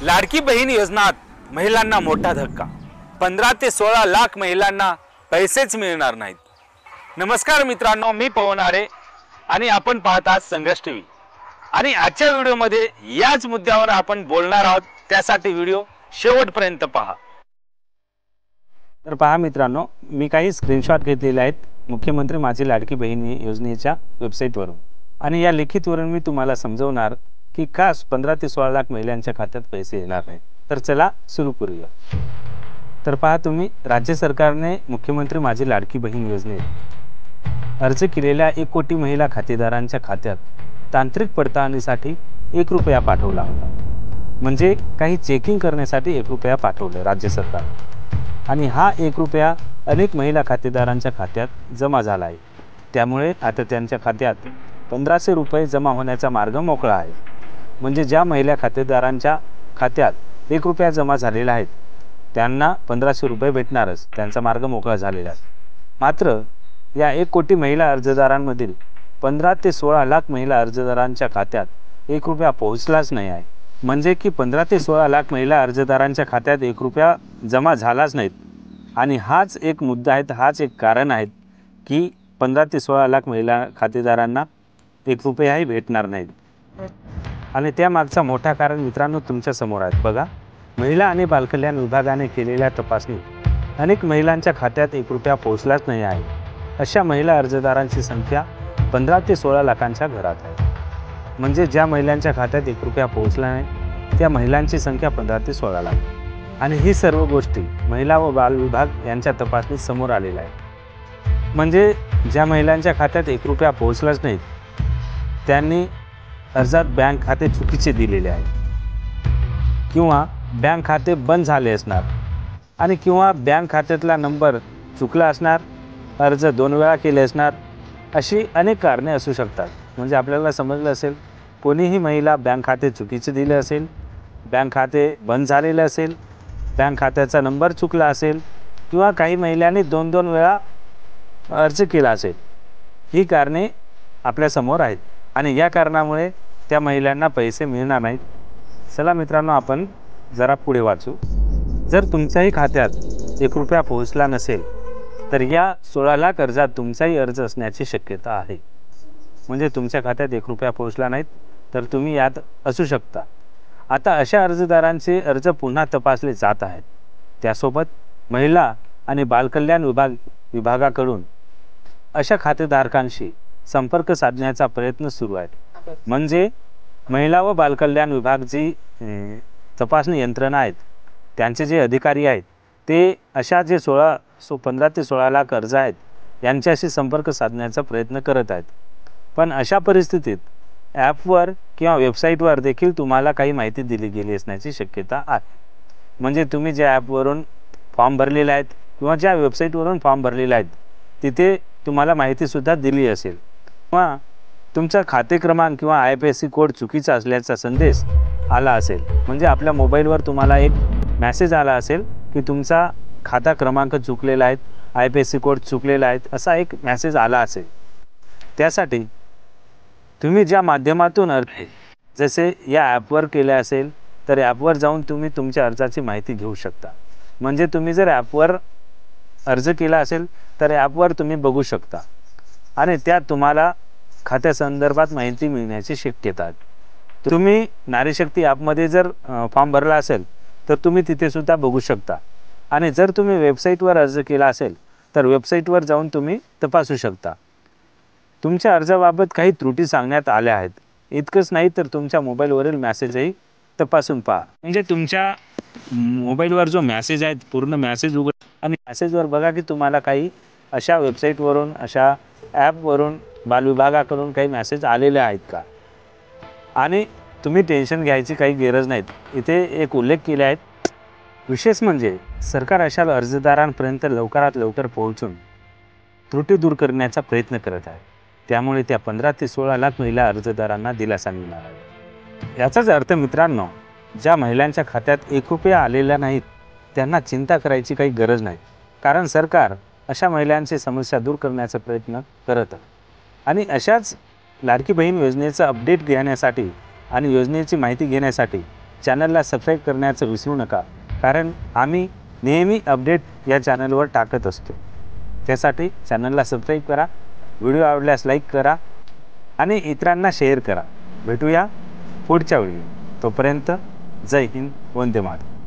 लाडकी बहीण योजनात महिलांना मोठा धक्का। 15 ते 16 लाख महिलांना पैसेच मिळणार नाहीत। नमस्कार मित्रांनो, मी पवन आरे आणि आपण पाहतात संघर्ष टीव्ही। आणि आजच्या व्हिडिओमध्ये याच मुद्द्यावर आपण बोलणार आहोत, त्यासाठी व्हिडिओ शेवटपर्यंत पहा। तर पहा मित्रांनो, मी काही स्क्रीनशॉट घेतलेले आहेत मुख्यमंत्री माझी लाडकी बहीण योजनेच्या वेबसाईटवरून, आणि या लिखितवरून मी तुम्हाला समजवणार की का 15 ते 16 लाख महिलांच्या खात्यात पैसे येणार नाही। तर चला सुरू करूया। तर पहा तुम्ही, राज्य सरकारने मुख्यमंत्री माझी लाडकी बहीण योजनेत अर्ज केलेल्या 1 कोटी महिला खातेदारांच्या खात्यात तांत्रिक पडताळणीसाठी 1 रुपया पाठवला होता। म्हणजे काही चेकिंग करण्यासाठी 1 रुपया पाठवले राज्य सरकार, आणि हा 1 रुपया अनेक महिला खातेदारांच्या खात्यात जमा झाला आहे। त्यामुळे आता त्यांच्या खात्यात 1500 रुपये जमा होण्याचा मार्ग मोकळा आहे। म्हणजे ज्या महिला खातेदारांच्या खात्यात 1 रुपया जमा झालेला आहे त्यांना 1500 रुपये भेटणारच, त्यांचा मार्ग मोकळा झालेला आहे। मात्र या 1 कोटी महिला अर्जदारांमधील 15 ते 16 लाख महिला अर्जदारांच्या खात्यात 1 रुपया पोहोचलाच नाही आहे। म्हणजे की 15 ते 16 लाख महिला अर्जदारांच्या खात्यात 1 रुपया जमा झालाच नाहीत। आणि हाच एक मुद्दा आहे, हाच एक कारण आहे की 15 ते 16 लाख महिला खातेदारांना 1 रुपयाही भेटणार नाहीत। आणि त्यामागचा मोठा कारण मित्रांनो तुमच्या समोर आहे। बघा, महिला आणि बालकल्याण विभागाने केलेल्या तपासणीत अनेक महिलांच्या खात्यात 1 रुपया पोहोचलाच नाही आहे। अशा महिला अर्जदारांची संख्या 15 ते 16 लाखांच्या घरात आहे। म्हणजे ज्या महिलांच्या खात्यात 1 रुपया पोहोचला नाही त्या महिलांची संख्या 15 ते 16 लाख। आणि ही सर्व गोष्टी महिला व बाल विभाग यांच्या तपासणीत समोर आलेल्या आहे। म्हणजे ज्या महिलांच्या खात्यात 1 रुपया पोहोचलाच नाही त्यांनी अर्जात बँक खाते चुकीचे दिलेले आहे, किंवा बँक खाते बंद झाले असणार, आणि किंवा बँक खात्यातला नंबर चुकला असणार, अर्ज 2 वेळा केले असणार। अशी अनेक कारणे असू शकतात। म्हणजे आपल्याला समजलं असेल, कोणीही महिला बँक खाते चुकीचे दिले असेल, बँक खाते बंद झालेले असेल, बँक खात्याचा नंबर चुकला असेल, किंवा काही महिलांनी 2-2 वेळा अर्ज केला असेल। ही कारणे आपल्यासमोर आहेत, आणि या कारणामुळे त्या महिलांना पैसे मिळणार नाहीत। चला मित्रांनो, आपण जरा पुढे वाचू। जर तुमच्याही खात्यात 1 रुपया पोहोचला नसेल तर या 16 लाख अर्जात तुमचाही अर्ज असण्याची शक्यता आहे। म्हणजे तुमच्या खात्यात 1 रुपया पोहोचला नाहीत तर तुम्ही यात असू शकता। आता अशा अर्जदारांचे अर्ज पुन्हा तपासले जात आहेत। त्यासोबत महिला आणि बालकल्याण विभागाकडून अशा खातेधारकांशी संपर्क साधण्याचा प्रयत्न सुरू आहे। म्हणजे महिला व बालकल्याण विभाग जी तपासणी यंत्रणा आहेत, त्यांचे जे अधिकारी आहेत ते अशा जे 15 ते 16 लाख अर्ज आहेत यांच्याशी संपर्क साधण्याचा प्रयत्न करत आहेत। पण अशा परिस्थितीत ॲपवर किंवा वेबसाईटवर देखील तुम्हाला काही माहिती दिली गेली असण्याची शक्यता आहे। म्हणजे तुम्ही ज्या ॲपवरून फॉर्म भरलेले आहेत किंवा ज्या वेबसाईटवरून फॉर्म भरलेले आहेत तिथे तुम्हाला माहितीसुद्धा दिली असेल, किंवा तुमचा खाते क्रमांक किंवा IFSC कोड चुकीचा असल्याचा संदेश आला असेल। म्हणजे आपल्या मोबाईलवर तुम्हाला एक मेसेज आला असेल की तुमचा खाता क्रमांक चुकलेला आहे, IFSC कोड चुकलेला आहे, असा एक मेसेज आला असेल। त्यासाठी तुम्ही ज्या माध्यमातून जसे या ॲपवर केले असेल तर ॲपवर जाऊन तुम्ही तुमच्या अर्जाची माहिती घेऊ शकता। म्हणजे तुम्ही जर ॲपवर अर्ज केला असेल तर ॲपवर तुम्ही बघू शकता, आणि त्यात तुम्हाला खात्यासंदर्भात माहिती मिळण्याची शक्यता आहे। तुम्ही नारी शक्ती ॲपमध्ये जर फॉर्म भरला असेल तर तुम्ही तिथे सुद्धा बघू शकता, आणि जर तुम्ही वेबसाईटवर अर्ज केला असेल तर वेबसाईटवर जाऊन तुम्ही तपासू शकता। तुमच्या अर्जाबाबत काही त्रुटी सांगण्यात आल्या आहेत। इतकंच नाही तर तुमच्या मोबाईलवरील मेसेजही तपासून पहा। म्हणजे तुमच्या मोबाईलवर जो मेसेज आहे पूर्ण मेसेज उघड, आणि मेसेजवर बघा की तुम्हाला काही अशा वेबसाईटवरून, अशा ॲपवरून, बालविभागाकडून काही मेसेज आलेले आहेत का। आणि तुम्ही टेन्शन घ्यायची काही गरज नाही, इथे एक उल्लेख केले आहेत। विशेष म्हणजे सरकार अशा अर्जदारांपर्यंत लवकरात लवकर पोहोचून त्रुटी दूर करण्याचा प्रयत्न करत आहे। त्यामुळे त्या 15 ते 16 लाख महिला अर्जदारांना दिलासा मिळणार आहे। याचाच अर्थ मित्रांनो, ज्या महिलांच्या खात्यात 1 रुपया आलेला नाहीत त्यांना चिंता करायची काही गरज नाही, कारण सरकार अशा महिलांची समस्या दूर करण्याचा प्रयत्न करत आहे। आणि अशाच लाडकी बहीण योजनेचा अपडेट घेण्यासाठी आणि योजनेची माहिती घेण्यासाठी चॅनलला सबस्क्राईब करण्याचं विसरू नका, कारण आम्ही नेहमी अपडेट या चॅनलवर टाकत असतो. त्यासाठी चॅनलला सबस्क्राईब करा, व्हिडिओ आवडल्यास लाईक करा आणि इतरांना शेअर करा. भेटूया पुढच्या व्हिडिओ. तोपर्यंत जय हिंद, वंदे मातरम.